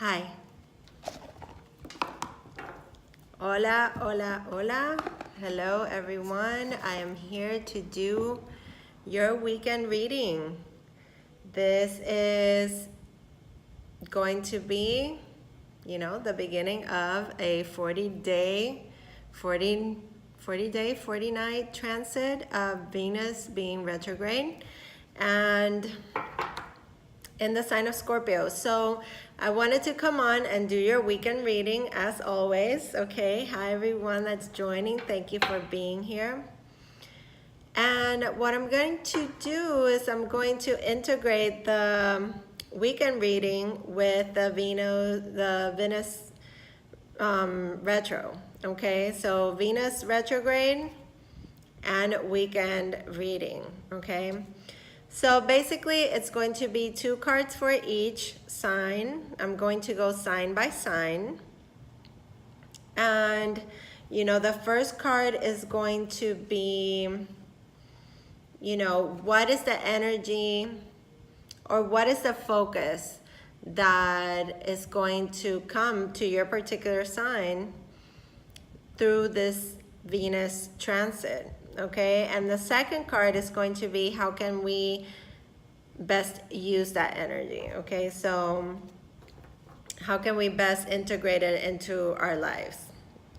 Hi. Hola, hola, hola. Hello, everyone. I am here to do your weekend reading. This is going to be, the beginning of a 40-night transit of Venus being retrograde and in the sign of Scorpio. So I wanted to come on and do your weekend reading as always. Okay, hi everyone that's joining. Thank you for being here. And what I'm going to do is I'm going to integrate the weekend reading with the Venus retro. Okay, so Venus retrograde and weekend reading. Okay. So basically it's going to be 2 cards for each sign. I'm going to go sign by sign. And, the first card is going to be, what is the energy or what is the focus that is going to come to your particular sign through this Venus transit. Okay, and the second card is going to be how can we best use that energy. Okay, so how can we best integrate it into our lives?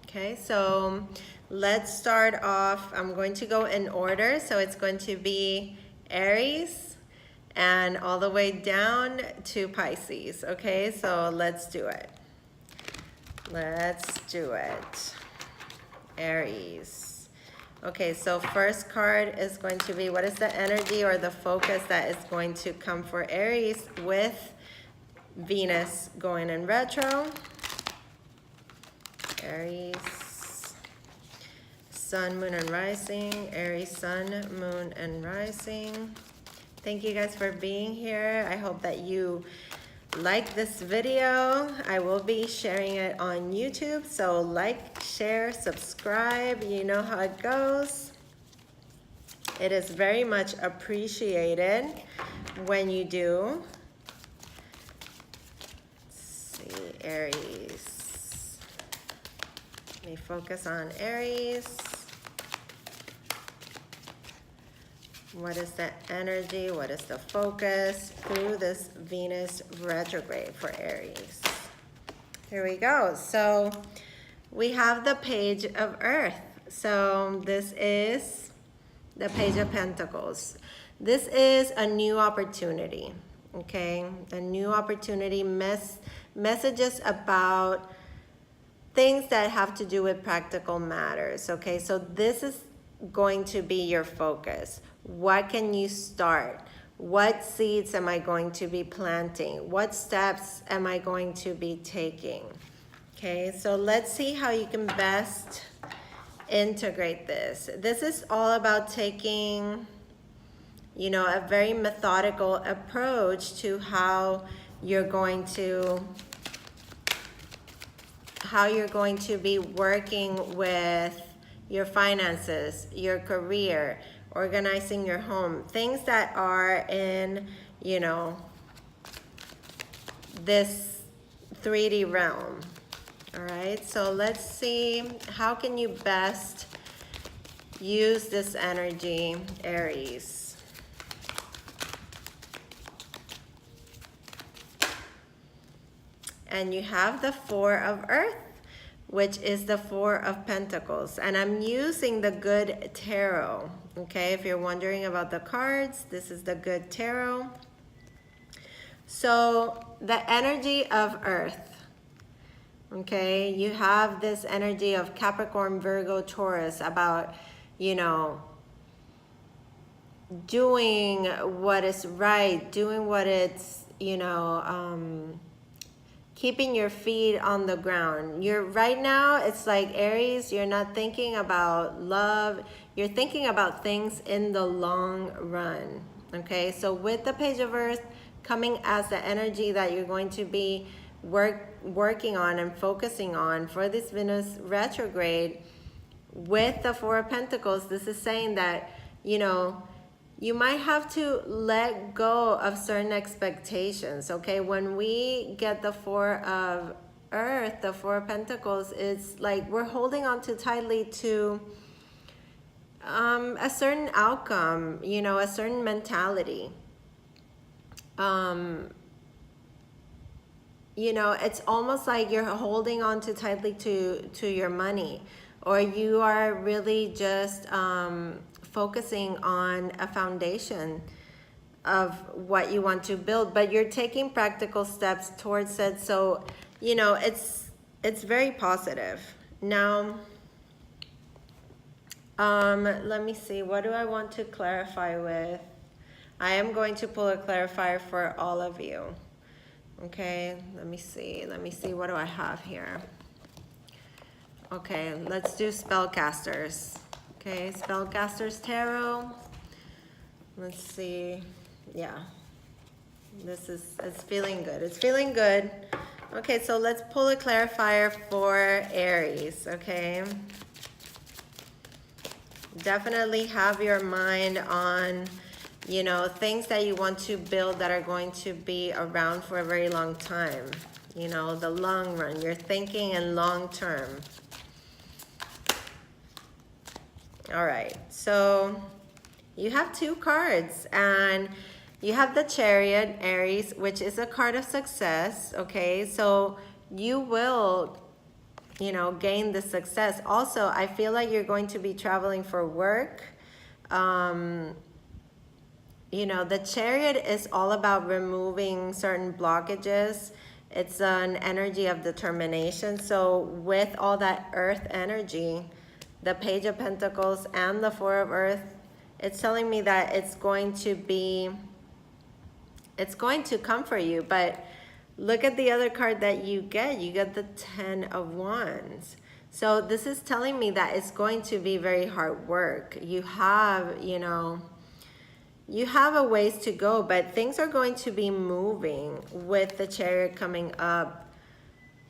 Okay, so let's start off. I'm going to go in order, so it's going to be Aries and all the way down to Pisces. Okay, so let's do it. Aries. Okay, so first card is going to be what is the energy or the focus that is going to come for Aries with Venus going in retro. Aries, Sun, Moon, and Rising. Aries, Sun, Moon, and Rising. Thank you guys for being here. I hope that you like this video. I will be sharing it on YouTube, so like, share, subscribe. You know how it goes. It is very much appreciated when you do. Let's see, Aries. Let me focus on Aries. What is the energy? What is the focus through this Venus retrograde for Aries? Here we go. So we have the Page of Earth. So this is the Page of Pentacles. This is a new opportunity, okay? A new opportunity, messages about things that have to do with practical matters, okay? So this is going to be your focus. What can you start? What seeds am I going to be planting? What steps am I going to be taking? Okay, so let's see how you can best integrate this. This is all about taking, a very methodical approach to how you're going to be working with your finances, your career, organizing your home, things that are in, this 3D realm. All right, so let's see, how can you best use this energy, Aries? And you have the 4 of Earth, which is the 4 of Pentacles. And I'm using the Good Tarot. Okay, if you're wondering about the cards, this is the Good Tarot. So the energy of Earth, okay, you have this energy of Capricorn, Virgo, Taurus about, doing what is right, doing what it's, keeping your feet on the ground. Right now, it's like Aries, you're not thinking about love. You're thinking about things in the long run, okay? So with the Page of Earth coming as the energy that you're going to be working on and focusing on for this Venus retrograde, with the 4 of Pentacles, this is saying that, you might have to let go of certain expectations, okay? When we get the Four of Earth, the Four of Pentacles, it's like we're holding on too tightly to a certain outcome, you know, a certain mentality. You know, it's almost like you're holding on too tightly to your money, or you are really just focusing on a foundation of what you want to build, but you're taking practical steps towards it. So, you know, it's very positive. Now, let me see, what do I want to clarify with? I am going to pull a clarifier for all of you. Okay, let me see, what do I have here? Okay, let's do spellcasters. Okay, spellcasters tarot. Let's see. Yeah, it's feeling good. It's feeling good. Okay, so let's pull a clarifier for Aries. Okay, definitely have your mind on, you know, things that you want to build that are going to be around for a very long time. You know, the long run. You're thinking in long term. All right, so you have two cards, and you have the Chariot, Aries, which is a card of success, okay? So you will, you know, gain the success. Also, I feel like you're going to be traveling for work. You know, the Chariot is all about removing certain blockages. It's an energy of determination. So with all that Earth energy, the Page of Pentacles and the Four of Earth, it's telling me that it's going to come for you. But look at the other card that you get the Ten of Wands. So this is telling me that it's going to be very hard work. You have, you know, you have a ways to go, but things are going to be moving with the Chariot coming up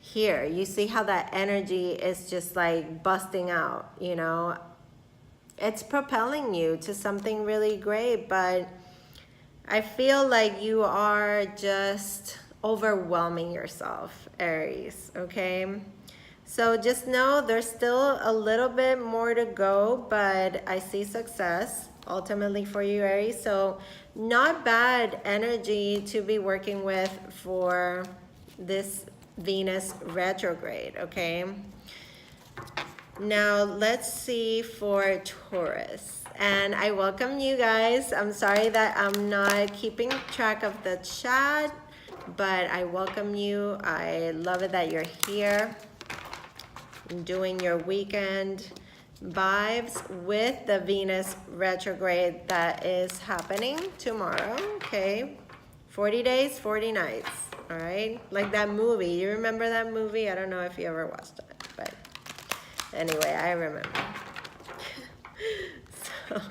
here. You see how that energy is just like busting out, you know? It's propelling you to something really great, but I feel like you are just overwhelming yourself, Aries, okay? So just know there's still a little bit more to go, but I see success ultimately for you, Aries. So not bad energy to be working with for this Venus retrograde, okay? Now let's see for Taurus. And I welcome you guys. I'm sorry that I'm not keeping track of the chat, but I welcome you. I love it that you're here doing your weekend vibes with the Venus retrograde that is happening tomorrow, okay? 40 days, 40 nights, all right? Like that movie. You remember that movie? I don't know if you ever watched it, but anyway, I remember. So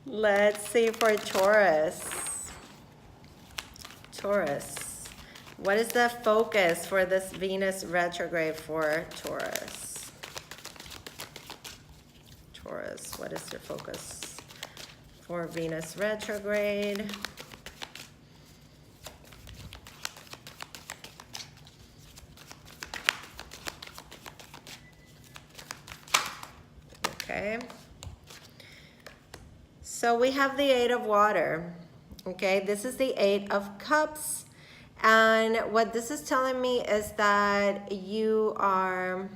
let's see for Taurus. Taurus. What is the focus for this Venus retrograde for Taurus? Taurus, what is your focus for Venus retrograde? Okay. So we have the Eight of Water. Okay, this is the Eight of Cups. And what this is telling me is that you are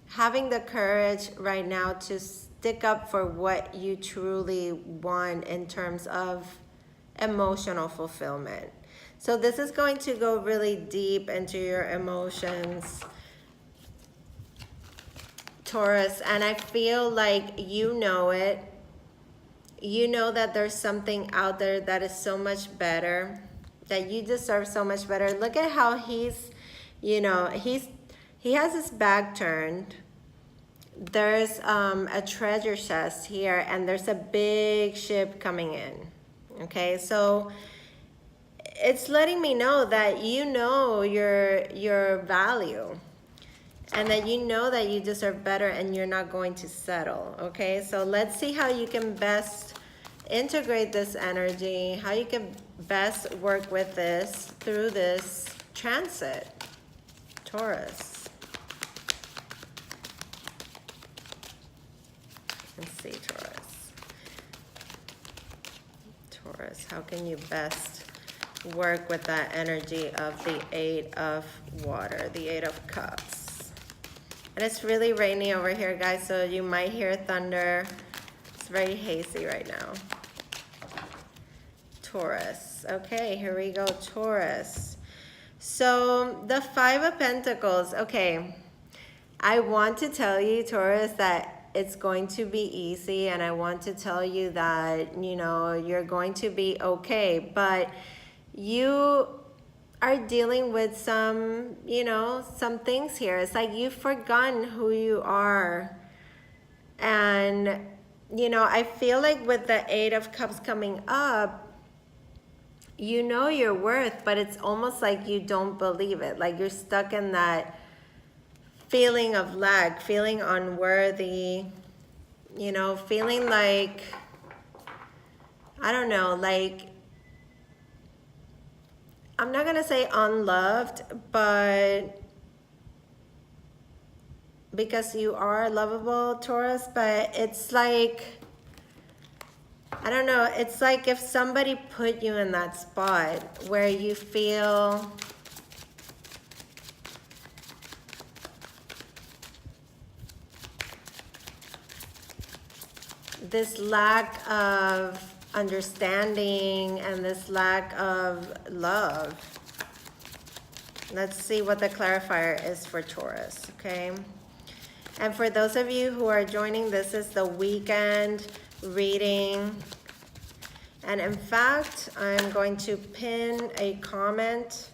having the courage right now to stick up for what you truly want in terms of emotional fulfillment. So this is going to go really deep into your emotions, Taurus, and I feel like you know it. You know that there's something out there that is so much better, that you deserve so much better. Look at how he's, you know, he has his back turned. There's a treasure chest here, and there's a big ship coming in. Okay, so it's letting me know that you know your value, and that you know that you deserve better, and you're not going to settle. Okay, so let's see how you can best integrate this energy, how you can best work with this through this transit, Taurus. Let's see, Taurus, how can you best work with that energy of the Eight of Water, the Eight of Cups? And it's really rainy over here, guys, so you might hear thunder. It's very hazy right now. Taurus. Okay, here we go, Taurus. So the Five of Pentacles. Okay, I want to tell you, Taurus, that it's going to be easy, and I want to tell you that, you know, you're going to be okay, but you are dealing with some, you know, some things here. It's like you've forgotten who you are. And, you know, I feel like with the Eight of Cups coming up, you know your worth, but it's almost like you don't believe it. Like you're stuck in that feeling of lack, feeling unworthy, you know, feeling like, I don't know, like, I'm not gonna say unloved, but because you are lovable, Taurus, but it's like, I don't know, it's like if somebody put you in that spot where you feel this lack of understanding and this lack of love. Let's see what the clarifier is for Taurus, okay? And for those of you who are joining, this is the weekend reading. And in fact, I'm going to pin a comment.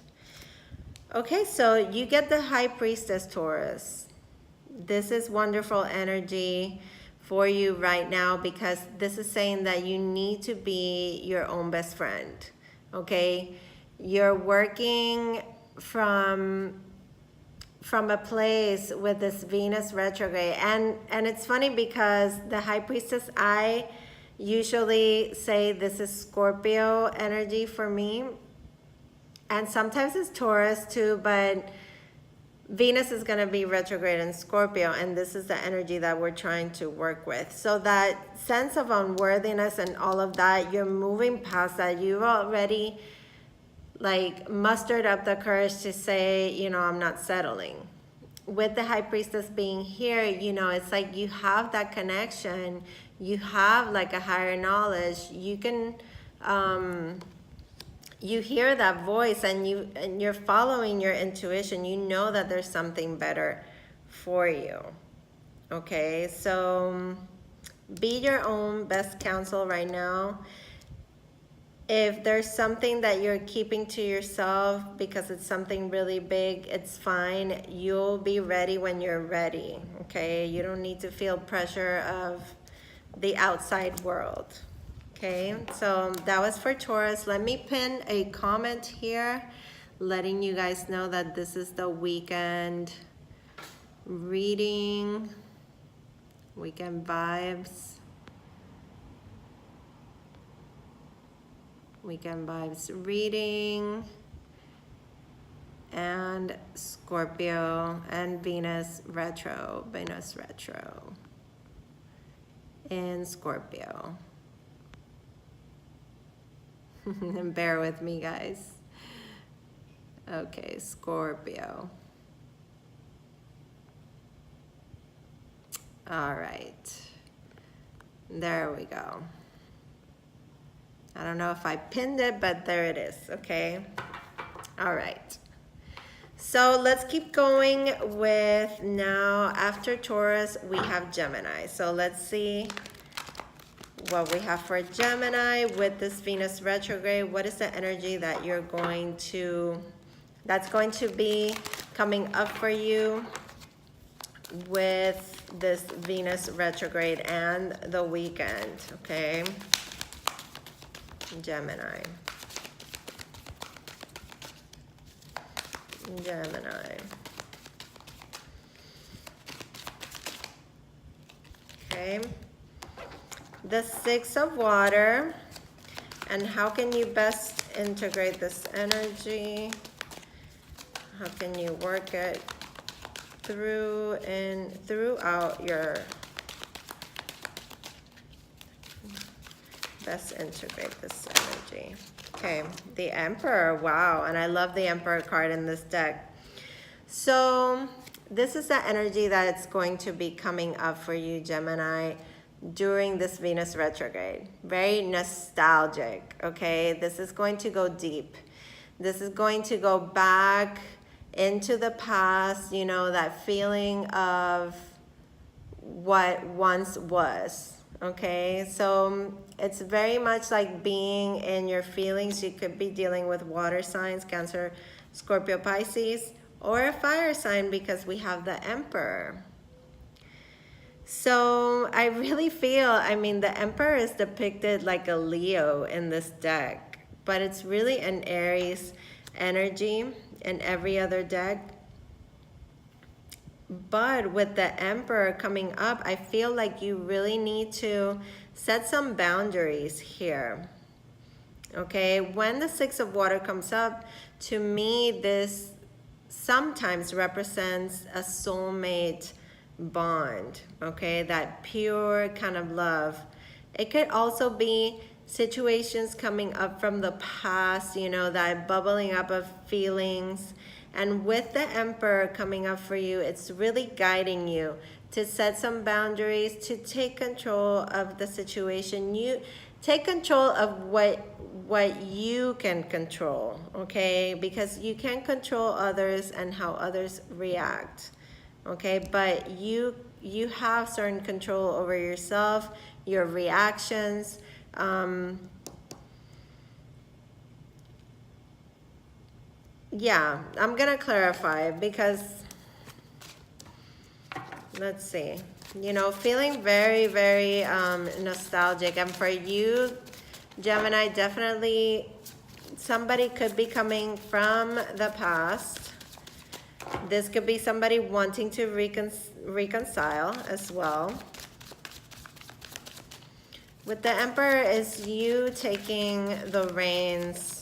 Okay, so you get the High Priestess, Taurus. This is wonderful energy for you right now, because this is saying that you need to be your own best friend, okay? You're working from a place with this Venus retrograde. And it's funny because the High Priestess, I usually say this is Scorpio energy for me. And sometimes it's Taurus too, but Venus is going to be retrograde in Scorpio, and this is the energy that we're trying to work with. So that sense of unworthiness and all of that, you're moving past that. You've already like mustered up the courage to say, you know, I'm not settling. With the High Priestess being here, you know, it's like you have that connection. You have like a higher knowledge. You can, you hear that voice, and you're following your intuition. You know that there's something better for you. Okay, so be your own best counsel right now. If there's something that you're keeping to yourself because it's something really big, it's fine. You'll be ready when you're ready, okay? You don't need to feel pressure of the outside world, okay? So that was for Taurus. Let me pin a comment here letting you guys know that this is the weekend reading, weekend vibes. Weekend vibes reading, and Scorpio and Venus retro in Scorpio. And bear with me, guys. Okay, Scorpio. All right, there we go. I don't know if I pinned it, but there it is, okay? All right. So let's keep going with now, after Taurus, we have Gemini. So let's see what we have for Gemini with this Venus retrograde. What is the energy that you're going to, that's going to be coming up for you with this Venus retrograde and the weekend, okay? Gemini. Okay. the Six of Water, and how can you best integrate this energy? How can you work it through and throughout your best integrate this energy? Okay, the Emperor. Wow, and I love the Emperor card in this deck. So this is the energy that's going to be coming up for you, Gemini, during this Venus retrograde. Very nostalgic, okay? This is going to go deep. This is going to go back into the past, you know, that feeling of what once was, okay? So it's very much like being in your feelings. You could be dealing with water signs, Cancer, Scorpio, Pisces, or a fire sign, because we have the Emperor. So I really feel, I mean, the Emperor is depicted like a Leo in this deck, but it's really an Aries energy in every other deck. But with the Emperor coming up, I feel like you really need to set some boundaries here. Okay, when the Six of Water comes up, to me, this sometimes represents a soulmate bond, okay? That pure kind of love. It could also be situations coming up from the past, you know, that bubbling up of feelings. And with the Emperor coming up for you, it's really guiding you to set some boundaries, to take control of the situation. You take control of what you can control, okay? Because you can't control others and how others react, okay? But you have certain control over yourself, your reactions. Yeah, I'm gonna clarify, because let's see, you know, feeling very, very nostalgic. And for you, Gemini, definitely somebody could be coming from the past. This could be somebody wanting to reconcile as well. With the Emperor is you taking the reins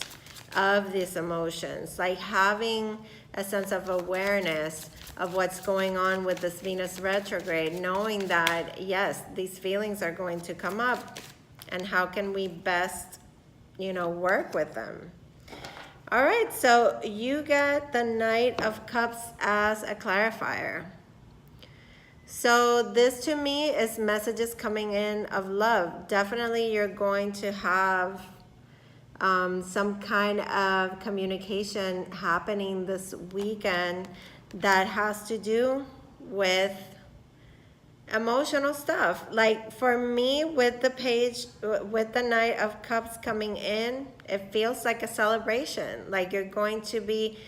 of these emotions, like having a sense of awareness of what's going on with this Venus retrograde, knowing that, yes, these feelings are going to come up, and how can we best, you know, work with them. All right, so you get the Knight of Cups as a clarifier. So this to me is messages coming in of love. Definitely you're going to have some kind of communication happening this weekend that has to do with emotional stuff. Like for me, with the page, with the Knight of Cups coming in, it feels like a celebration, like you're going to be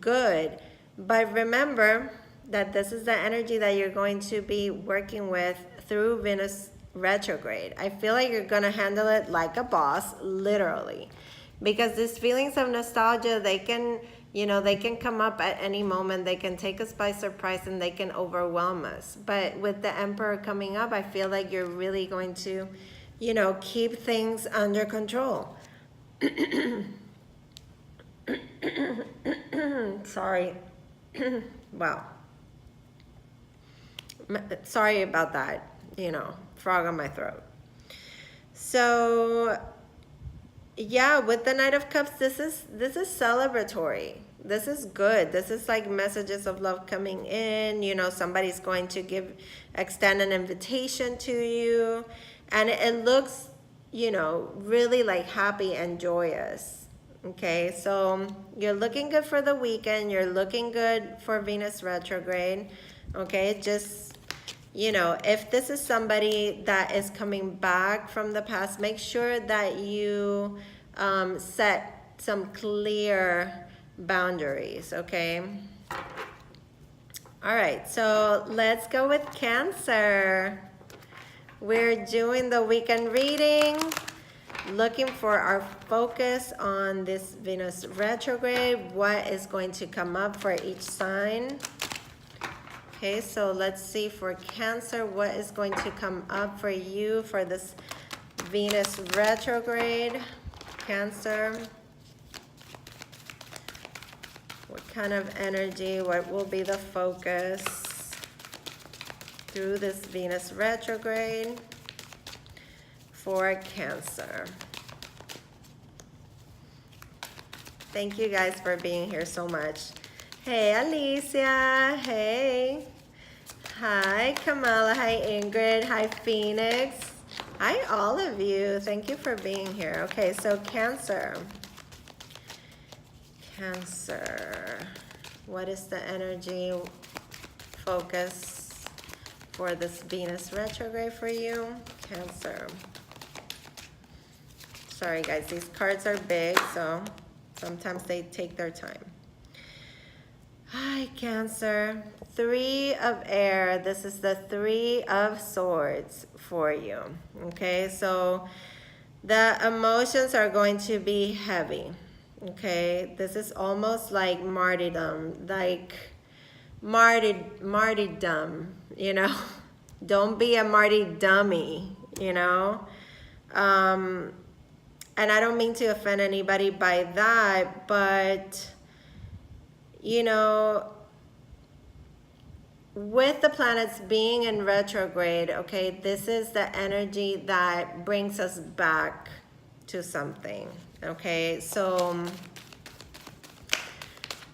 good. But remember that this is the energy that you're going to be working with through Venus retrograde. I feel like you're gonna handle it like a boss, literally, because these feelings of nostalgia, they can, you know, they can come up at any moment. They can take us by surprise and they can overwhelm us. But with the Emperor coming up, I feel like you're really going to, you know, keep things under control. Sorry. Wow. Sorry about that, you know, frog on my throat. So yeah, with the Knight of Cups, this is celebratory. This is good. This is like messages of love coming in. You know, somebody's going to extend an invitation to you, and it looks, you know, really like happy and joyous. Okay, so you're looking good for the weekend. You're looking good for Venus retrograde. Okay, just, you know, if this is somebody that is coming back from the past, make sure that you set some clear boundaries, okay? All right, so let's go with Cancer. We're doing the weekend reading, looking for our focus on this Venus retrograde. What is going to come up for each sign? Okay, so let's see for Cancer, what is going to come up for you for this Venus retrograde. Cancer. What kind of energy, what will be the focus through this Venus retrograde for Cancer? Thank you guys for being here so much. Hey, Alicia. Hey. Hi, Kamala. Hi, Ingrid. Hi, Phoenix. Hi, all of you. Thank you for being here. Okay, so Cancer. Cancer. What is the energy focus for this Venus retrograde for you? Cancer. Sorry, guys. These cards are big, so sometimes they take their time. Hi, Cancer. 3 of air. This is the 3 of swords for you. Okay, so the emotions are going to be heavy. Okay, this is almost like martyrdom, martyrdom, you know. Don't be a marty dummy, you know. And I don't mean to offend anybody by that, but you know, with the planets being in retrograde, okay, this is the energy that brings us back to something, okay? So,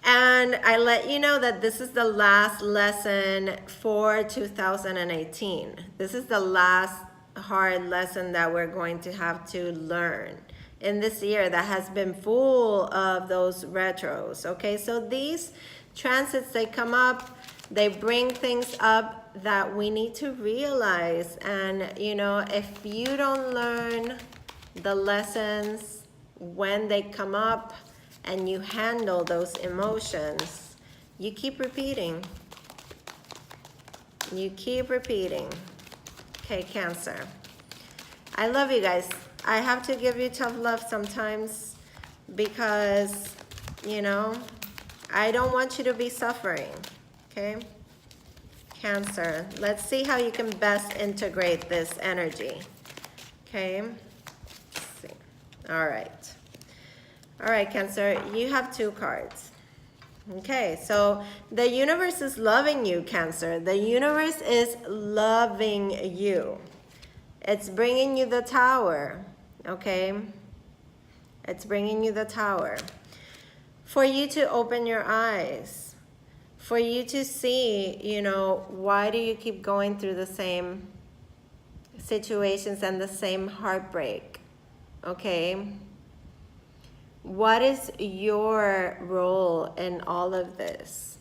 and I let you know that this is the last lesson for 2018. This is the last hard lesson that we're going to have to learn in this year that has been full of those retros, okay? So these transits, they come up, they bring things up that we need to realize. And, you know, if you don't learn the lessons when they come up and you handle those emotions, you keep repeating. You keep repeating. Okay, Cancer. I love you guys. I have to give you tough love sometimes because, you know, I don't want you to be suffering, okay? Cancer, let's see how you can best integrate this energy, okay? Let's see. All right. All right, Cancer, you have 2 cards. Okay, so the universe is loving you, Cancer. The universe is loving you. It's bringing you the Tower, okay? It's bringing you the Tower. For you to open your eyes, for you to see, you know, why do you keep going through the same situations and the same heartbreak, okay? What is your role in all of this,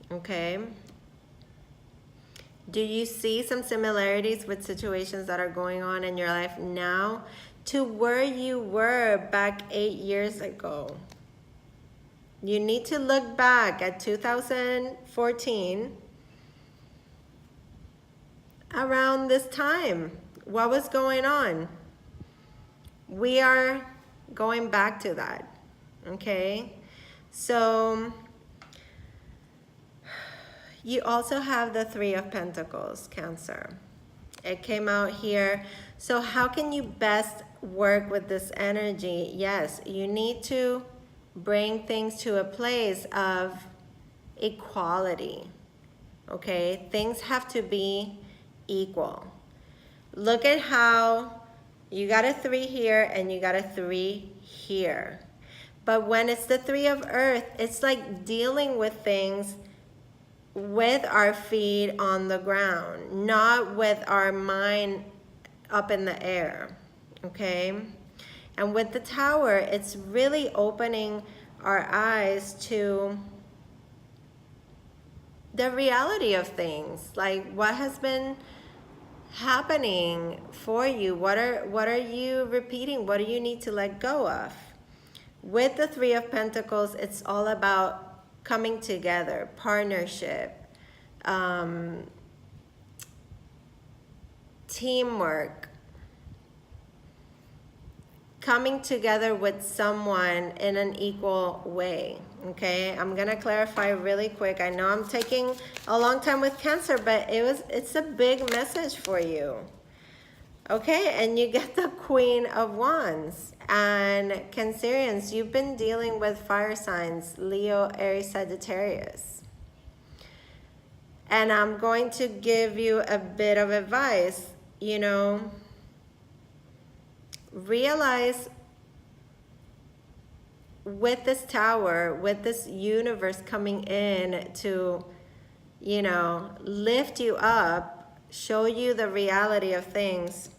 okay? Do you see some similarities with situations that are going on in your life now to where you were back 8 years ago? You need to look back at 2014, around this time. What was going on? We are going back to that, okay? So you also have the 3 of Pentacles, Cancer. It came out here. So how can you best work with this energy? Yes, you need to bring things to a place of equality, okay? Things have to be equal. Look at how you got a 3 here and you got a 3 here. But when it's the 3 of Earth, it's like dealing with things with our feet on the ground, not with our mind up in the air, okay? And with the Tower, it's really opening our eyes to the reality of things, like what has been happening for you. What are you repeating? What do you need to let go of? With the 3 of Pentacles, it's all about coming together, partnership, teamwork, coming together with someone in an equal way. Okay, I'm gonna clarify really quick. I know I'm taking a long time with Cancer, but it's a big message for you. Okay, and you get the Queen of Wands. And Cancerians, you've been dealing with fire signs, Leo, Aries, Sagittarius. And I'm going to give you a bit of advice, you know, realize with this tower, with this universe coming in to, you know, lift you up, show you the reality of things,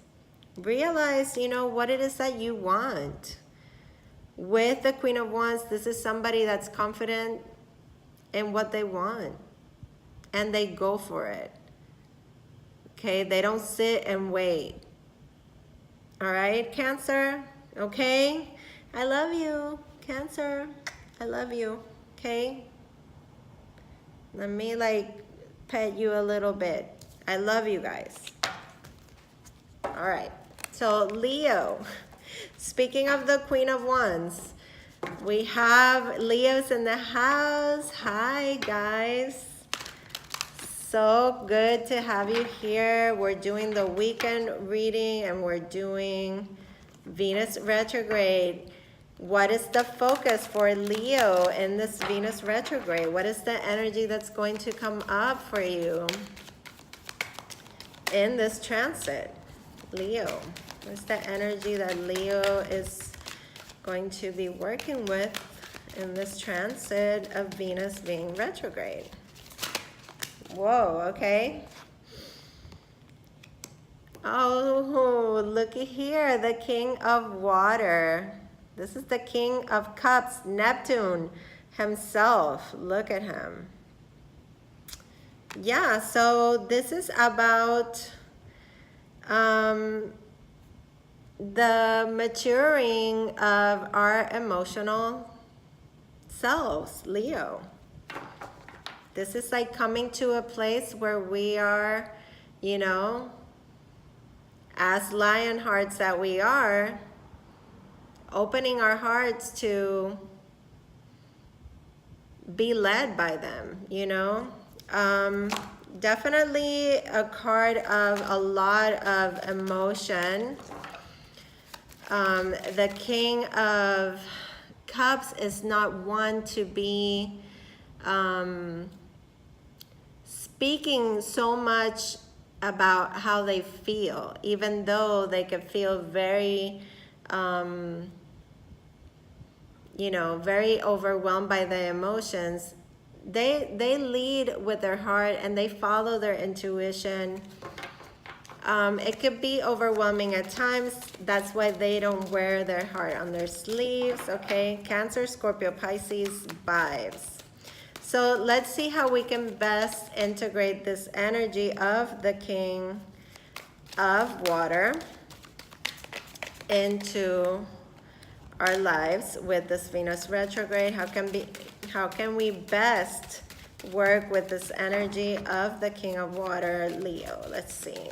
realize, you know, what it is that you want. With the Queen of Wands, this is somebody that's confident in what they want, and they go for it. Okay, they don't sit and wait. All right, Cancer, okay? I love you, Cancer. I love you, okay? Let me like pet you a little bit. I love you guys. All right, so Leo, speaking of the Queen of Wands, we have Leos in the house. Hi, guys. So good to have you here. We're doing the weekend reading and we're doing Venus retrograde. What is the focus for Leo in this Venus retrograde? What is the energy that's going to come up for you in this transit? Leo, what's the energy that Leo is going to be working with in this transit of Venus being retrograde? Whoa, okay. Oh, looky here, the King of Water. This is the King of Cups, Neptune himself. Look at him. Yeah, so this is about the maturing of our emotional selves, Leo. This is like coming to a place where we are, you know, as lion hearts that we are, opening our hearts to be led by them, you know. Definitely a card of a lot of emotion. The King of Cups is not one to be speaking so much about how they feel, even though they could feel very, you know, very overwhelmed by the emotions. They lead with their heart and they follow their intuition. It could be overwhelming at times. That's why they don't wear their heart on their sleeves, okay? Cancer, Scorpio, Pisces vibes. So let's see how we can best integrate this energy of the King of Water into our lives with this Venus retrograde. How can we best work with this energy of the King of Water, Leo? Let's see.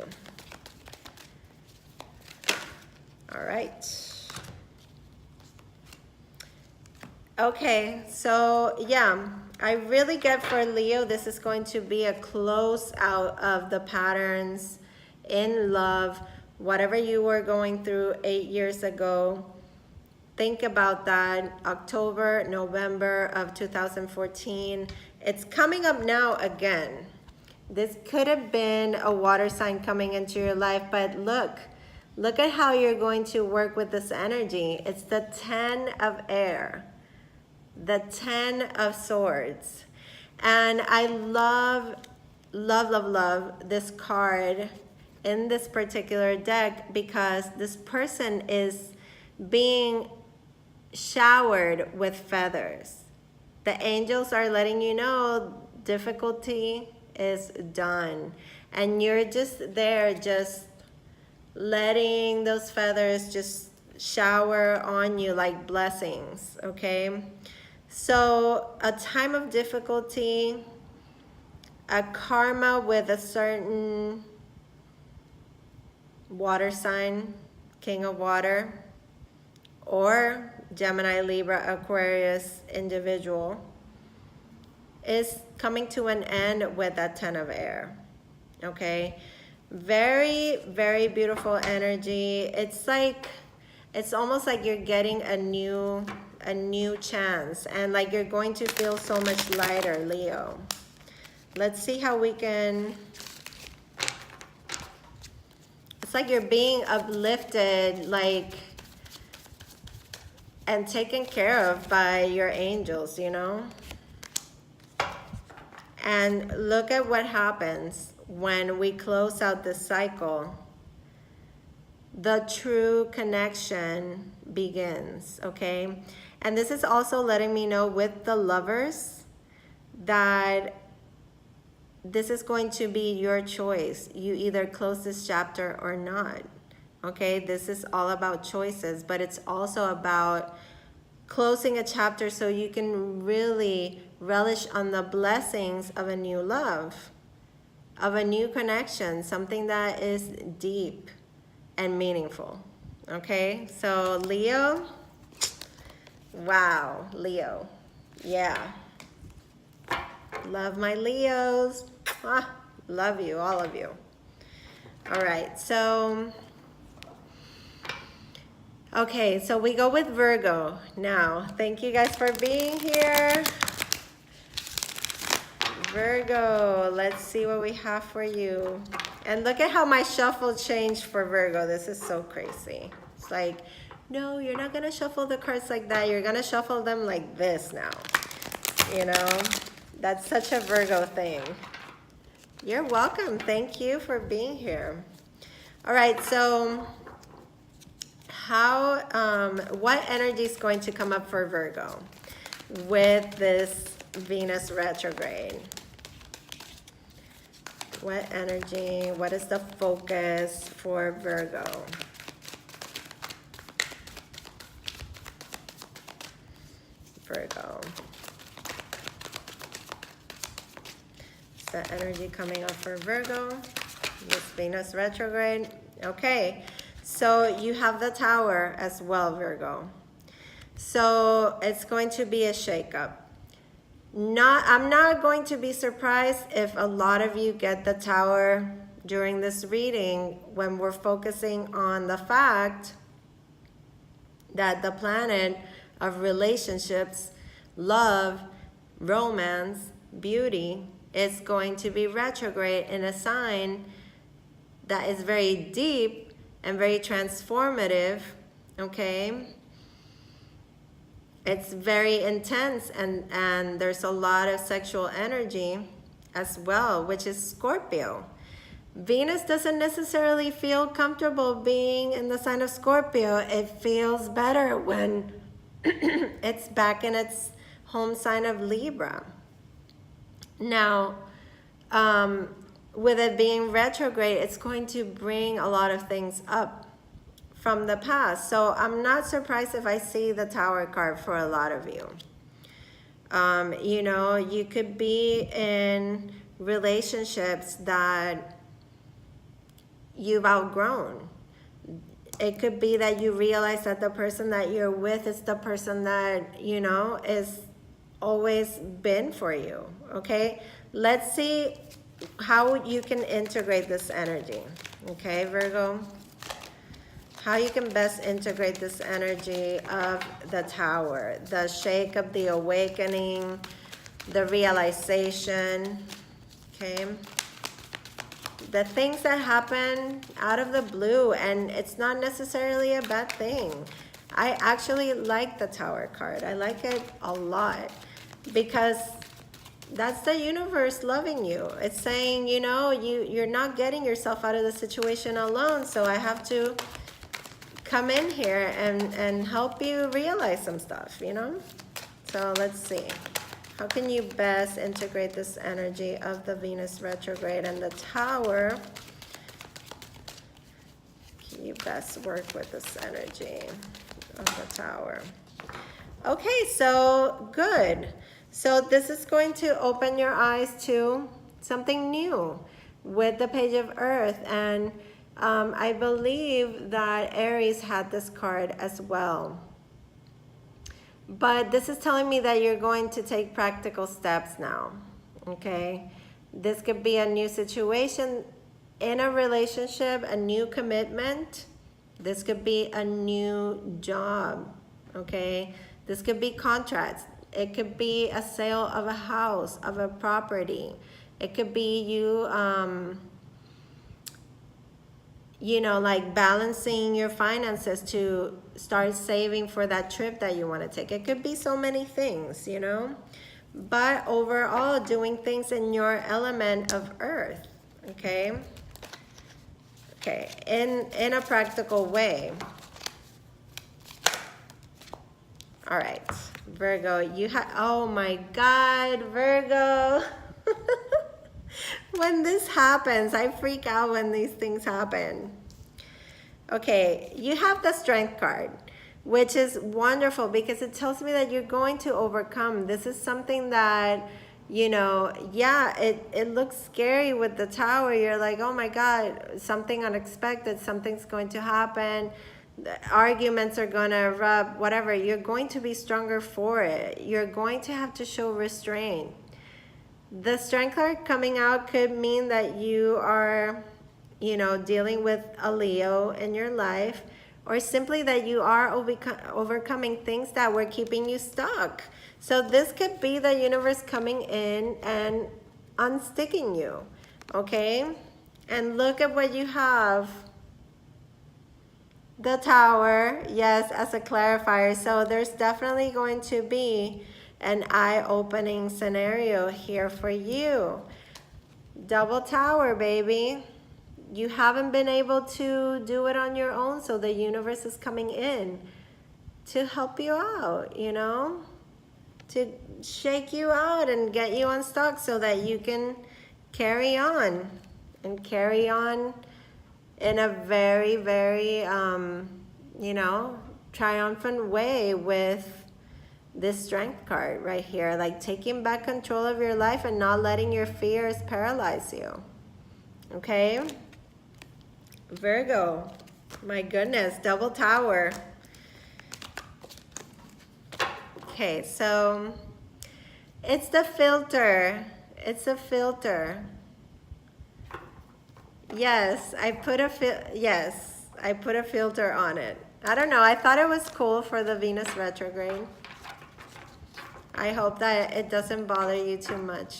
All right. Okay, so yeah, I really get for Leo, this is going to be a close out of the patterns in love. Whatever you were going through 8 years ago, think about that. October, November of 2014. It's coming up now again. This could have been a water sign coming into your life, but look at how you're going to work with this energy. It's the 10 of air, the 10 of swords. And I love this card in this particular deck because this person is being showered with feathers. The angels are letting you know difficulty is done. And you're just there, just letting those feathers just shower on you like blessings, okay? So a time of difficulty, a karma with a certain water sign, King of Water, or Gemini, Libra, Aquarius individual is coming to an end with that 10 of air. Okay, very, very beautiful energy. It's like, it's almost like you're getting a new chance, and like you're going to feel so much lighter, Leo. Let's see how we can, it's like you're being uplifted, like, and taken care of by your angels, you know? And look at what happens when we close out this cycle. The true connection begins, okay? And this is also letting me know with the lovers that this is going to be your choice. You either close this chapter or not, okay? This is all about choices, but it's also about closing a chapter so you can really relish on the blessings of a new love, of a new connection, something that is deep and meaningful. Okay, so Leo, wow, Leo, yeah, love my Leos. Love you, all of you. All right, so okay, so we go with Virgo now. Thank you guys for being here. Virgo, let's see what we have for you. And look at how my shuffle changed for Virgo. This is so crazy. It's like, no, you're not gonna shuffle the cards like that. You're gonna shuffle them like this now. You know, that's such a Virgo thing. You're welcome. Thank you for being here. All right, so what energy is going to come up for Virgo with this Venus retrograde? What energy, what is the focus for Virgo? Virgo. Is that energy coming up for Virgo? This Venus retrograde. Okay, so you have the Tower as well, Virgo. So it's going to be a shakeup. I'm not going to be surprised if a lot of you get the Tower during this reading when we're focusing on the fact that the planet of relationships, love, romance, beauty is going to be retrograde in a sign that is very deep and very transformative, okay? It's very intense, and there's a lot of sexual energy as well, which is Scorpio. Venus doesn't necessarily feel comfortable being in the sign of Scorpio. It feels better when it's back in its home sign of Libra. Now, with it being retrograde, it's going to bring a lot of things up from the past. So I'm not surprised if I see the Tower card for a lot of you. You know, you could be in relationships that you've outgrown. It could be that you realize that the person that you're with is the person that, you know, is always been for you, okay? Let's see how you can integrate this energy, okay, Virgo? How you can best integrate this energy of the Tower, the shake of the awakening, the realization, okay? The things that happen out of the blue, and it's not necessarily a bad thing. I actually like the Tower card. I like it a lot because that's the universe loving you. It's saying, you know, you're not getting yourself out of the situation alone, so I have to come in here and help you realize some stuff, you know? So let's see. How can you best integrate this energy of the Venus retrograde and the Tower? Can you best work with this energy of the Tower? Okay, so good. So this is going to open your eyes to something new with the Page of Earth. And I believe that Aries had this card as well. But this is telling me that you're going to take practical steps now, okay? This could be a new situation in a relationship, a new commitment. This could be a new job, okay? This could be contracts. It could be a sale of a house, of a property. It could be you, you know, like balancing your finances to start saving for that trip that you want to take. It could be so many things, you know, but overall doing things in your element of earth, okay? Okay, in a practical way. All right, Virgo, you have, oh my God, Virgo. When this happens, I freak out when these things happen. Okay, you have the Strength card, which is wonderful because it tells me that you're going to overcome. This is something that, you know, yeah, it looks scary with the Tower. You're like, oh my God, something unexpected, something's going to happen. The arguments are going to erupt, whatever. You're going to be stronger for it. You're going to have to show restraint. The Strength card coming out could mean that you are, you know, dealing with a Leo in your life, or simply that you are overcoming things that were keeping you stuck. So this could be the universe coming in and unsticking you, okay? And look at what you have. The Tower, yes, as a clarifier. So there's definitely going to be an eye-opening scenario here for you. Double Tower, baby. You haven't been able to do it on your own, so the universe is coming in to help you out, you know, to shake you out and get you unstuck so that you can carry on and carry on in a very, very, you know, triumphant way with this Strength card right here, like taking back control of your life and not letting your fears paralyze you. Okay, Virgo, my goodness, Double Tower. Okay, so it's the filter. It's a filter. Yes, I put a filter on it. I don't know, I thought it was cool for the Venus retrograde. I hope that it doesn't bother you too much.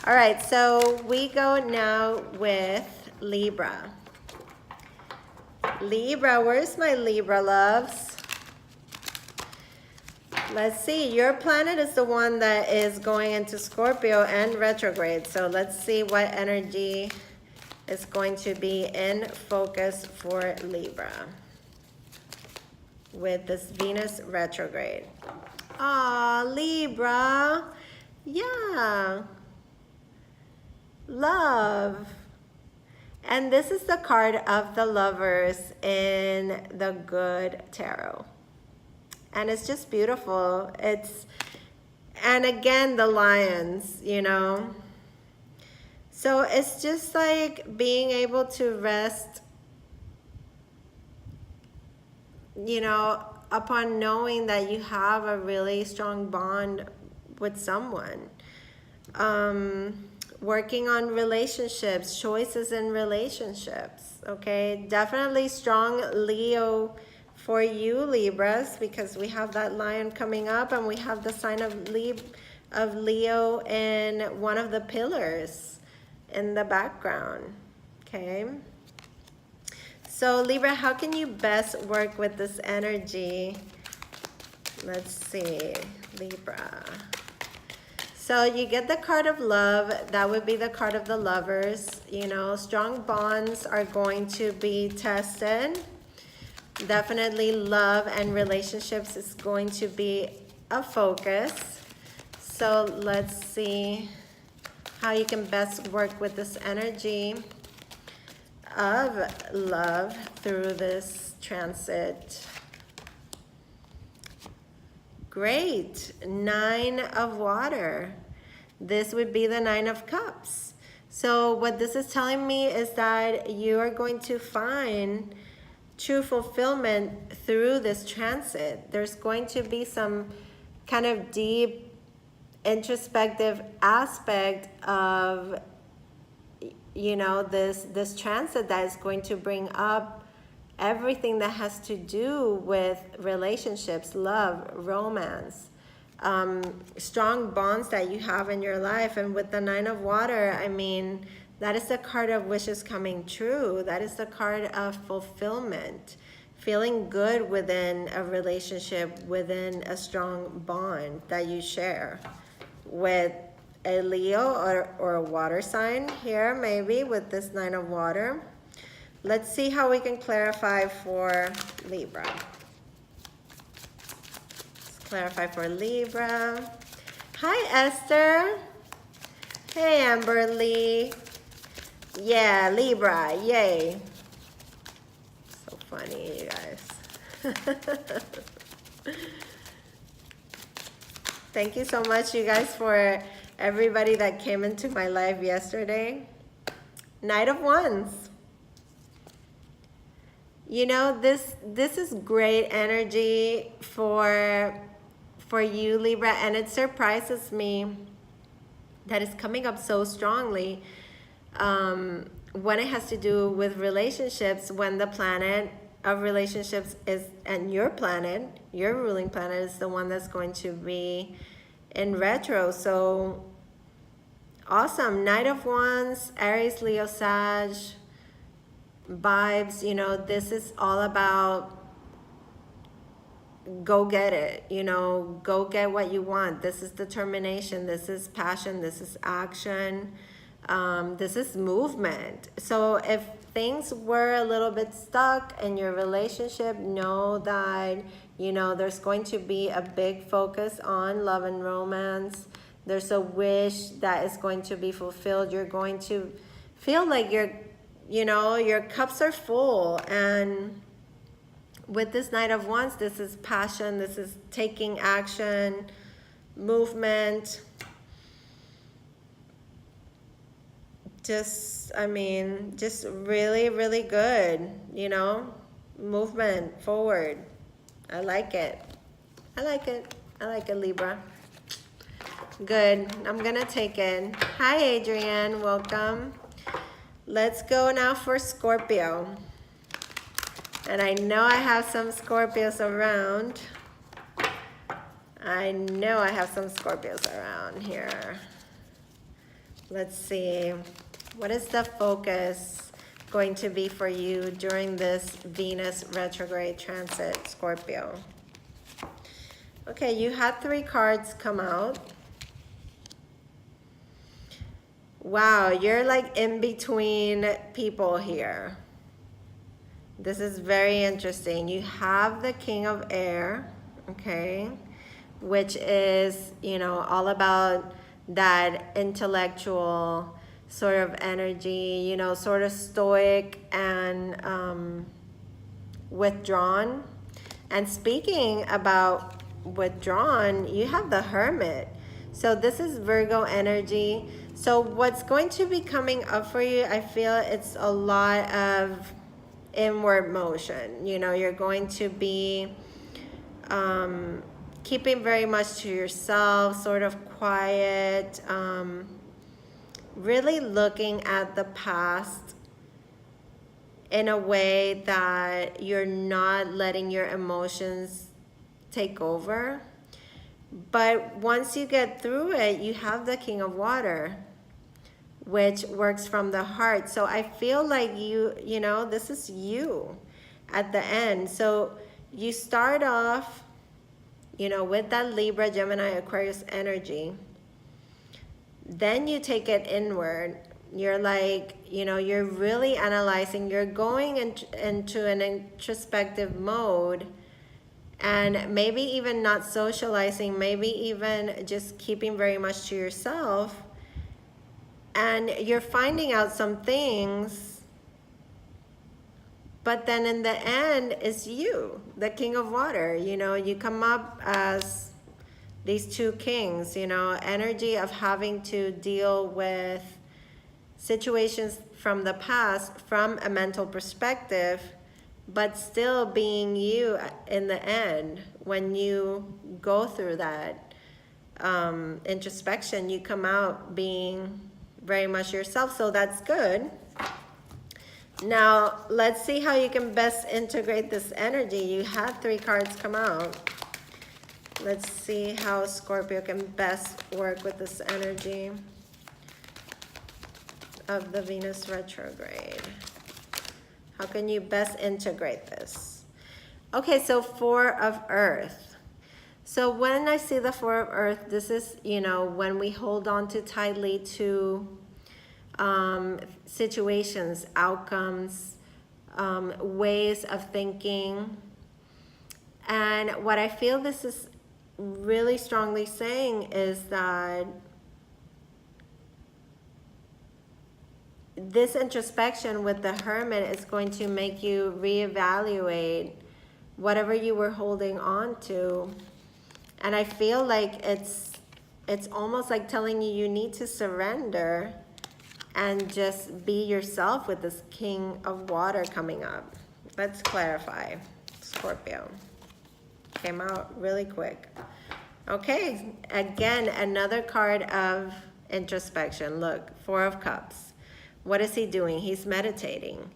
All right, so we go now with Libra. Libra, where's my Libra loves? Let's see, your planet is the one that is going into Scorpio and retrograde. So let's see what energy is going to be in focus for Libra with this Venus retrograde. Aw, Libra. Yeah. Love. And this is the card of the Lovers in the Good Tarot. And it's just beautiful. And again, the Lions, you know. So it's just like being able to rest, you know, upon knowing that you have a really strong bond with someone. Working on relationships, choices in relationships, okay? Definitely strong Leo for you, Libras, because we have that Lion coming up and we have the sign of Leo in one of the pillars in the background, okay? So Libra, how can you best work with this energy? Let's see, Libra. So you get the card of love. That would be the card of the Lovers. You know, strong bonds are going to be tested. Definitely love and relationships is going to be a focus. So let's see how you can best work with this energy of love through this transit. Great, 9 of water. This would be the 9 of cups. So what this is telling me is that you are going to find true fulfillment through this transit. There's going to be some kind of deep introspective aspect of, you know, this transit that is going to bring up everything that has to do with relationships, love, romance, strong bonds that you have in your life. And with the Nine of Water, I mean, that is the card of wishes coming true. That is the card of fulfillment, feeling good within a relationship, within a strong bond that you share with a Leo or a water sign here, maybe with this Nine of Water. Let's see how we can clarify for Libra. Let's clarify for Libra. Hi, Esther. Hey, Amberly. Yeah, Libra, yay. So funny, you guys. Thank you so much, you guys, for everybody that came into my live yesterday. Knight of Wands. You know, this is great energy for you, Libra, and it surprises me that it's coming up so strongly when it has to do with relationships, when the planet of relationships is, and your planet, your ruling planet, is the one that's going to be in retro. So awesome. Knight of Wands, Aries, Leo, Sag vibes. You know, this is all about go get it, you know, go get what you want. This is determination, this is passion, this is action, this is movement. So if things were a little bit stuck in your relationship, know that, you know, there's going to be a big focus on love and romance. There's a wish that is going to be fulfilled. You're going to feel like you know, your cups are full. And with this Knight of Wands, this is passion, this is taking action, movement. Just, I mean, just really, really good, you know, movement forward. I like it. I like it. I like it, Libra. Good. I'm going to take it. Hi, Adrienne. Welcome. Let's go now for Scorpio. And I know I have some Scorpios around. I know I have some Scorpios around here. Let's see. What is the focus going to be for you during this Venus retrograde transit, Scorpio? Okay, you had 3 cards come out. Wow, you're like in between people here. This is very interesting. You have the King of Air, okay, which is, you know, all about that intellectual sort of energy, you know, sort of stoic and withdrawn. And speaking about withdrawn, you have the Hermit. So this is Virgo energy. So what's going to be coming up for you, I feel it's a lot of inward motion. You know, you're going to be keeping very much to yourself, sort of quiet, really looking at the past in a way that you're not letting your emotions take over. But once you get through it, you have the King of Water, which works from the heart. So I feel like you know, this is you at the end. So you start off, you know, with that Libra, Gemini, Aquarius energy. Then you take it inward. You're like, you know, you're really analyzing. You're going into an introspective mode. And maybe even not socializing, maybe even just keeping very much to yourself. And you're finding out some things, but then in the end, it's you, the King of Water. You know, you come up as these 2 kings, you know, energy of having to deal with situations from the past from a mental perspective, but still being you in the end. When you go through that introspection, you come out being very much yourself, so that's good. Now, let's see how you can best integrate this energy. You had 3 cards come out. Let's see how Scorpio can best work with this energy of the Venus retrograde. How can you best integrate this? Okay, so 4 of Earth. So when I see the 4 of Earth, this is, you know, when we hold on too tightly to situations, outcomes, ways of thinking. And what I feel this is really strongly saying is that this introspection with the Hermit is going to make you reevaluate whatever you were holding on to. And I feel like it's almost like telling you you need to surrender and just be yourself with this King of Water coming up. Let's clarify. Scorpio. Came out really quick. Okay, again, another card of introspection. Look, 4 of Cups. What is he doing? He's meditating.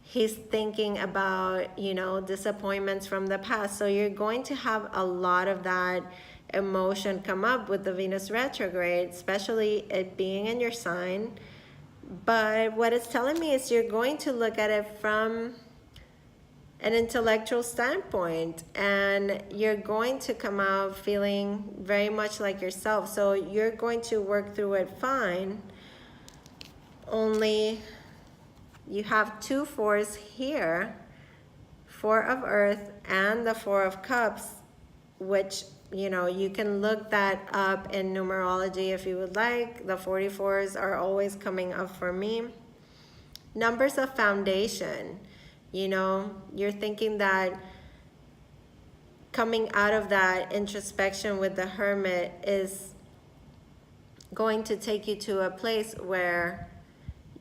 He's thinking about, you know, disappointments from the past. So you're going to have a lot of that emotion come up with the Venus retrograde, especially it being in your sign. But what it's telling me is you're going to look at it from an intellectual standpoint, and you're going to come out feeling very much like yourself. So you're going to work through it fine. Only you have 2 4s here, 4 of Earth and the 4 of Cups, which, you know, you can look that up in numerology if you would like. The 44s are always coming up for me. Numbers of foundation. You know, you're thinking that coming out of that introspection with the Hermit is going to take you to a place where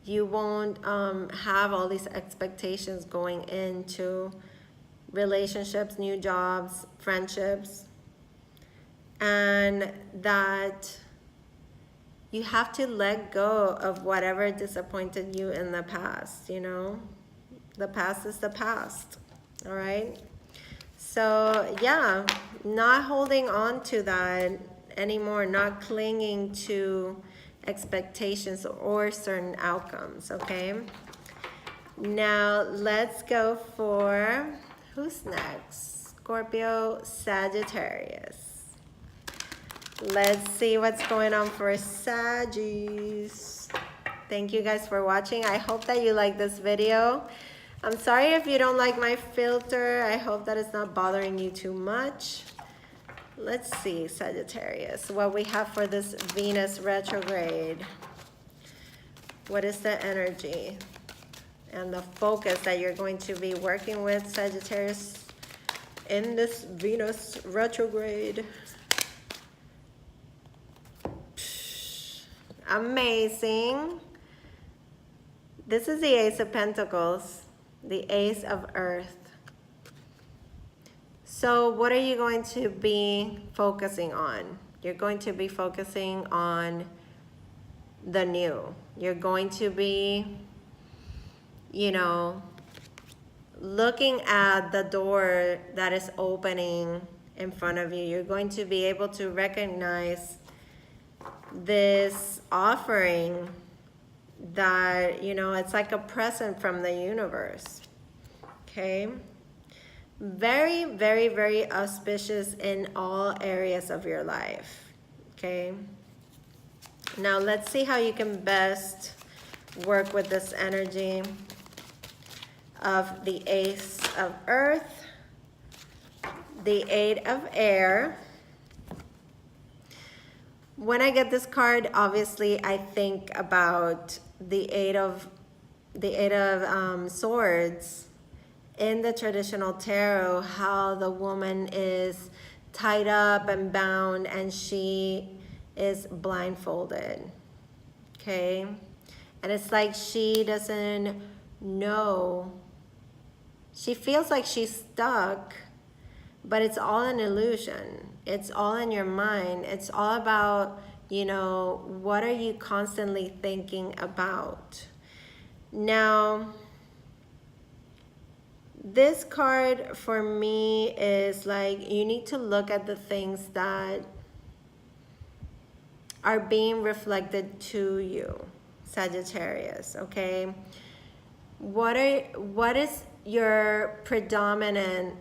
you won't have all these expectations going into relationships, new jobs, friendships, and that you have to let go of whatever disappointed you in the past, you know? The past is the past, all right? So, yeah, not holding on to that anymore, not clinging to expectations or certain outcomes, okay? Now, let's go for, who's next? Scorpio, Sagittarius. Let's see what's going on for Saggies. Thank you guys for watching. I hope that you like this video. I'm sorry if you don't like my filter. I hope that it's not bothering you too much. Let's see, Sagittarius, what we have for this Venus retrograde. What is the energy and the focus that you're going to be working with, Sagittarius, in this Venus retrograde? Amazing. This is the Ace of Pentacles, the Ace of Earth. So what are you going to be focusing on? You're going to be focusing on the new. You're going to be, you know, looking at the door that is opening in front of you. You're going to be able to recognize this offering that, you know, it's like a present from the universe. Okay? Very, very, very auspicious in all areas of your life. Okay? Now let's see how you can best work with this energy of the Ace of Earth, the 8 of Air. When I get this card, obviously I think about the eight of Swords in the traditional tarot, how the woman is tied up and bound and she is blindfolded. Okay? And it's like she doesn't know She feels like she's stuck, but it's all an illusion. It's all in your mind. It's all about, you know, what are you constantly thinking about? Now, this card for me is like, you need to look at the things that are being reflected to you, Sagittarius, okay? What is your predominant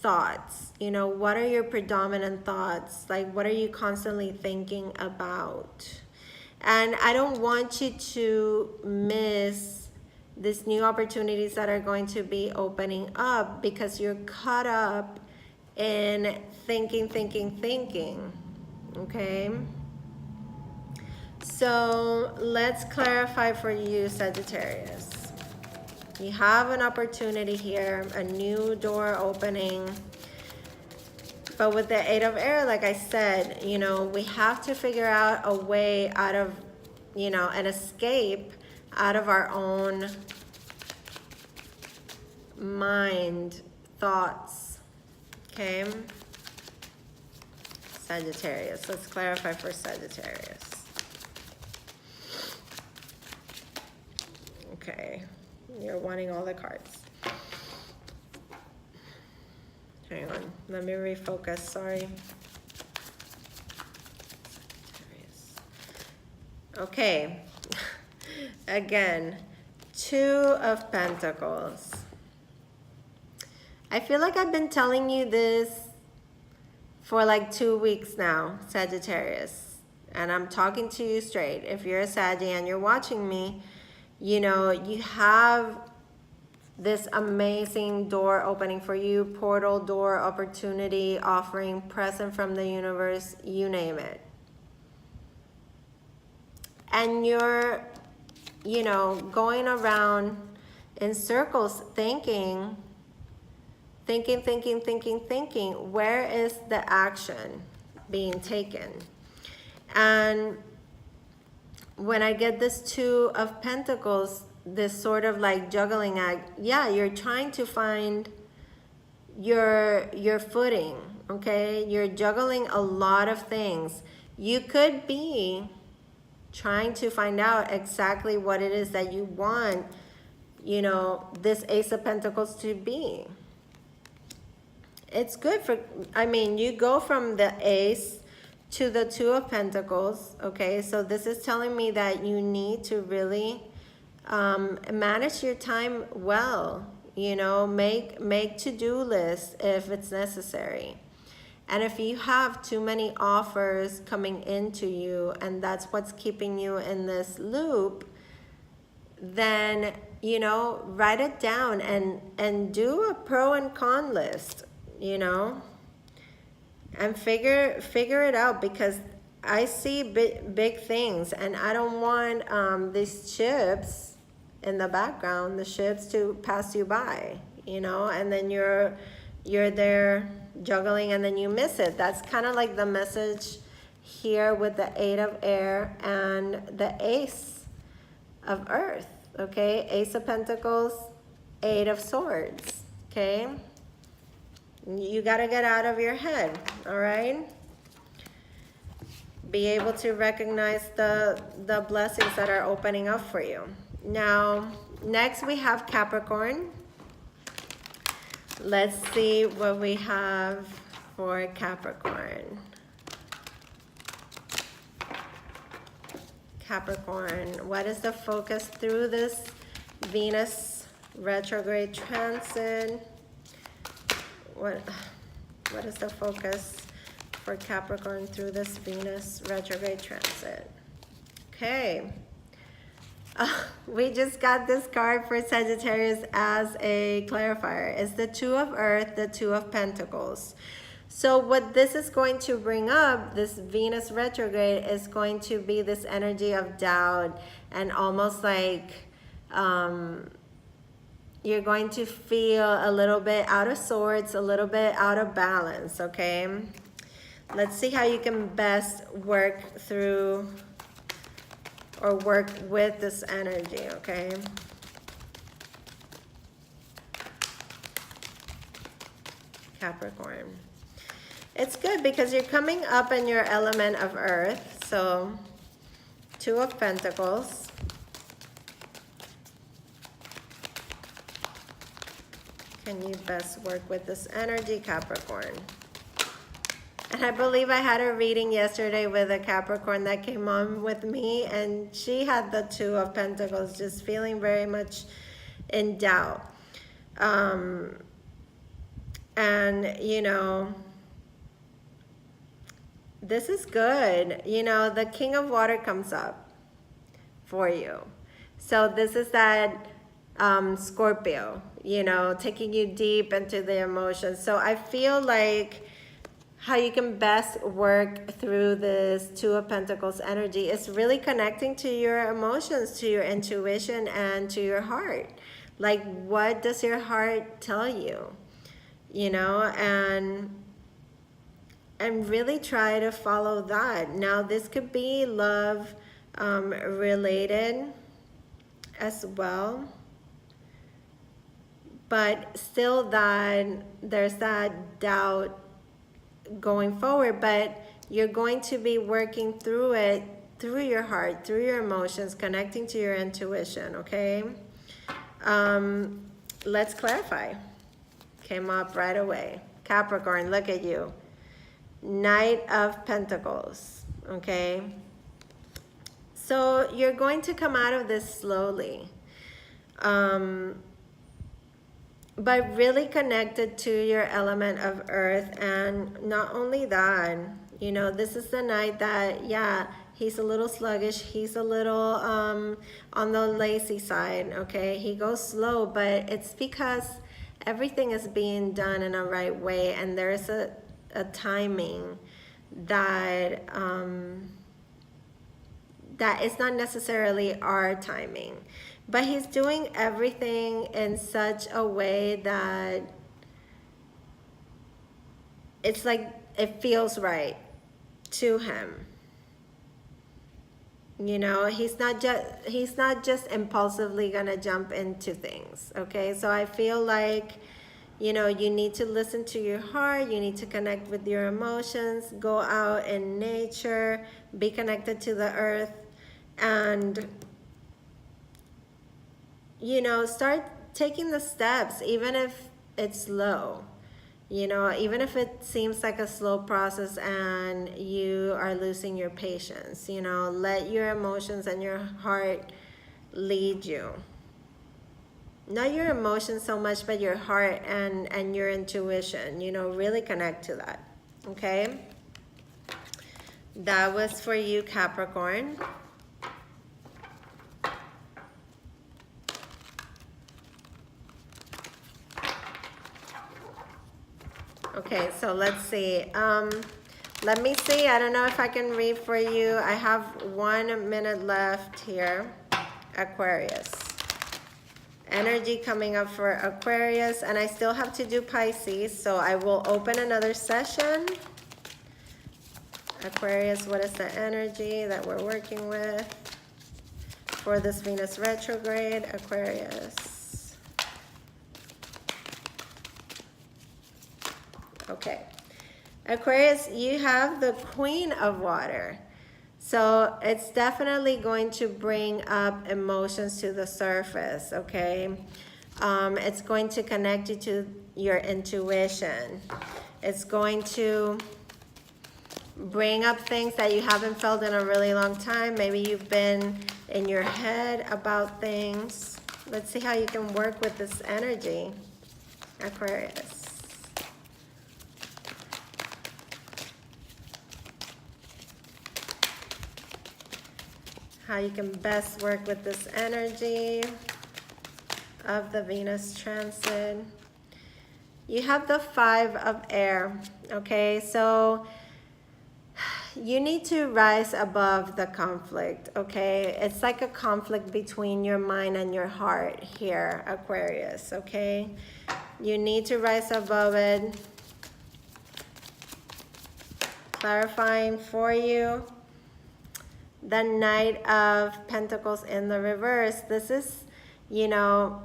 thoughts? You know, what are your predominant thoughts? Like, what are you constantly thinking about? And I don't want you to miss these new opportunities that are going to be opening up because you're caught up in thinking, okay? So let's clarify for you, Sagittarius. You have an opportunity here, a new door opening. But with the Eight of Air, like I said, you know, we have to figure out a way out of, you know, an escape out of our own mind thoughts, okay? Sagittarius, let's clarify for Sagittarius. Okay, you're wanting all the cards. Hang on, let me refocus, sorry. Okay, again, Two of Pentacles. I feel like I've been telling you this for like 2 weeks now, Sagittarius. And I'm talking to you straight. If you're a Saggy and you're watching me, you know, you have this amazing door opening for you, portal, door, opportunity, offering, present from the universe, you name it. And you're, you know, going around in circles thinking, where is the action being taken? And when I get this Two of Pentacles, this sort of like juggling act, yeah, you're trying to find your footing, okay? You're juggling a lot of things. You could be trying to find out exactly what it is that you want, you know, this Ace of Pentacles to be. It's good for, I mean, you go from the Ace to the Two of Pentacles, okay? So this is telling me that you need to really manage your time well, you know, make to-do lists if it's necessary. And if you have too many offers coming into you and that's what's keeping you in this loop, then, you know, write it down and do a pro and con list, you know, and figure it out, because I see big things and I don't want these ships in the background, the ships to pass you by, you know, and then you're there juggling and then you miss it. That's kind of like the message here with the Eight of Air and the Ace of Earth, okay? Ace of Pentacles, Eight of Swords, okay? You got to get out of your head, all right? Be able to recognize the blessings that are opening up for you. Now, next we have Capricorn. Let's see what we have for Capricorn. Capricorn, what is the focus through this Venus retrograde transit? What is the focus for Capricorn through this Venus retrograde transit? Okay. We just got this card for Sagittarius as a clarifier. It's the Two of Earth, the Two of Pentacles. So what this is going to bring up, this Venus retrograde, is going to be this energy of doubt and almost like you're going to feel a little bit out of sorts, a little bit out of balance, okay? Let's see how you can best work through or work with this energy, okay? Capricorn. It's good because you're coming up in your element of earth. So, Two of Pentacles. Can you best work with this energy, Capricorn? And I believe I had a reading yesterday with a Capricorn that came on with me, and she had the Two of Pentacles, just feeling very much in doubt. And, you know, this is good. You know, the King of Water comes up for you. So this is that Scorpio, you know, taking you deep into the emotions. So I feel like how you can best work through this Two of Pentacles energy is really connecting to your emotions, to your intuition, and to your heart. Like, what does your heart tell you? You know, and really try to follow that. Now, this could be love related as well, but still that there's that doubt going forward, but you're going to be working through it, through your heart, through your emotions, connecting to your intuition, okay? Let's clarify. Came up right away. Capricorn, look at you. Knight of Pentacles, okay? So you're going to come out of this slowly, but really connected to your element of earth. And not only that, you know, this is the night that, yeah, he's a little sluggish, he's a little on the lazy side, okay? He goes slow, but it's because everything is being done in a right way, and there's a timing that that is not necessarily our timing, but he's doing everything in such a way that it's like it feels right to him. You know, he's not just impulsively gonna jump into things, okay? So I feel like, you know, you need to listen to your heart, you need to connect with your emotions, go out in nature, be connected to the earth, and, you know, start taking the steps, even if it's slow. You know, even if it seems like a slow process and you are losing your patience, you know, let your emotions and your heart lead you. Not your emotions so much, but your heart and your intuition, you know, really connect to that, okay? That was for you, Capricorn. Okay, so let's see. Let me see. I don't know if I can read for you. I have 1 minute left here. Aquarius. Energy coming up for Aquarius, and I still have to do Pisces, so I will open another session. Aquarius, what is the energy that we're working with for this Venus retrograde? Aquarius. Okay. Aquarius, you have the Queen of Water. So it's definitely going to bring up emotions to the surface, okay? It's going to connect you to your intuition. It's going to bring up things that you haven't felt in a really long time. Maybe you've been in your head about things. Let's see how you can work with this energy, Aquarius. How you can best work with this energy of the Venus transit. You have the 5 of air, okay? So you need to rise above the conflict, okay? It's like a conflict between your mind and your heart here, Aquarius, okay? You need to rise above it. Clarifying for you. The Knight of Pentacles in the reverse. This is, you know,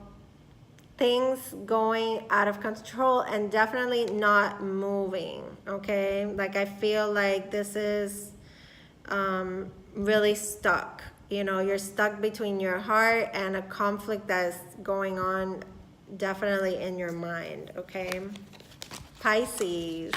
things going out of control and definitely not moving, okay? Like I feel like this is really stuck. You know, you're stuck between your heart and a conflict that's going on definitely in your mind, okay? Pisces.